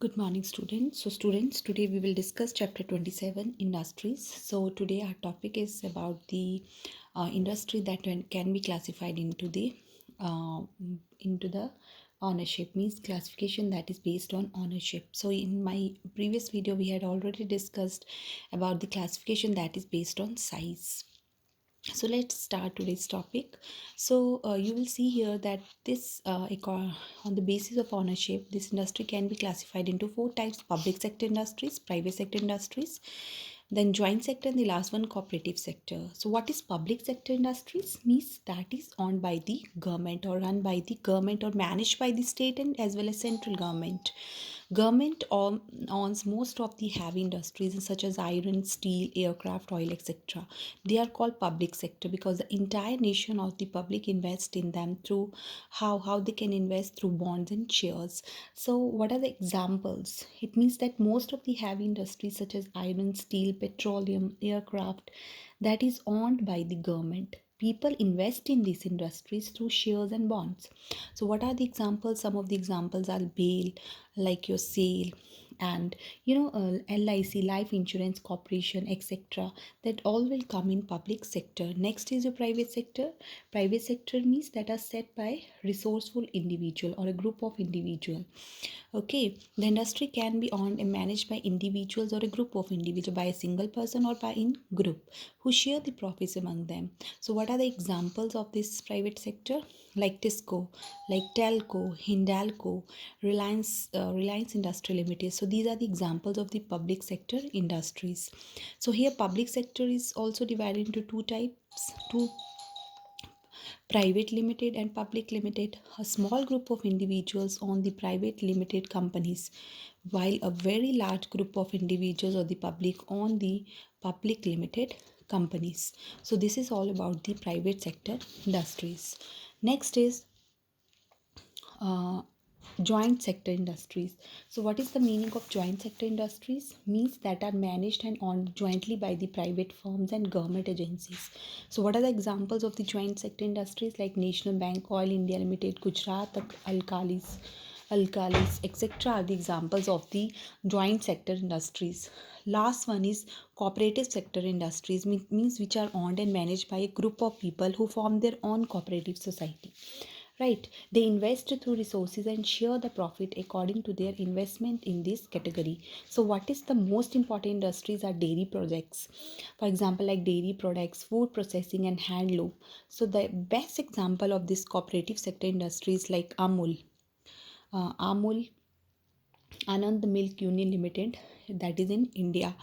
Good morning, students. Students, today we will discuss chapter 27 industries. So, today our topic is about the industry that can be classified uh, into the ownership, means classification that is based on ownership. So, in my previous video, we had already discussed about the classification that is based on size. So let's start today's topic. So you will see here that on the basis of ownership, this industry can be classified into four types: public sector industries, private sector industries, then joint sector, and the last one cooperative sector. So what is public sector industries? Means that is owned by the government or run by the government or managed by the state and as well as central government. Government owns most of the heavy industries such as iron, steel, aircraft, oil, etc. They are called public sector because the entire nation of the public invest in them through how they can invest through bonds and shares. So what are the examples? It means that most of the heavy industries such as iron, steel, petroleum, aircraft, that is owned by the government. People invest in these industries through shares and bonds. So what are the examples? Some of the examples are bail, like your sale, and LIC, life insurance corporation, etc. That all will come in public sector. Next is your private sector. Private sector means that are set by resourceful individual or a group of individual. Okay, the industry can be owned and managed by individuals or a group of individuals, by a single person or by in group, who share the profits among them. So what are the examples of this private sector? Like Tisco, like Telco, Hindalco, Reliance Industry Limited. So these are the examples of the public sector industries. So here public sector is also divided into two types, two: private limited and public limited. A small group of individuals own the private limited companies, while a very large group of individuals or the public own the public limited companies. So this is all about the private sector industries. Next is uh, joint sector industries. So what is the meaning of joint sector industries? Means that are managed and owned jointly by the private firms and government agencies. So what are the examples of the joint sector industries? Like National Bank, Oil India Limited, Gujarat Alkalis, etc. are the examples of the joint sector industries. Last one is cooperative sector industries, means which are owned and managed by a group of people who form their own cooperative society. Right, they invest through resources and share the profit according to their investment in this category. So what is the most important industries are dairy projects, for example, like dairy products, food processing, and handloom. So the best example of this cooperative sector industries like Amul, Anand Milk Union Limited, that is in India.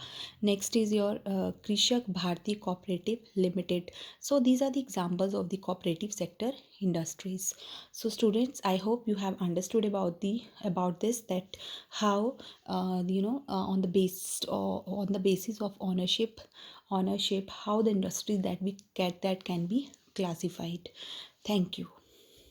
Next is your Krishak Bharti Cooperative Limited. So these are the examples of the cooperative sector industries. So students, I hope you have understood about this, that how on the basis of ownership, how the industries that we get that can be classified. Thank you.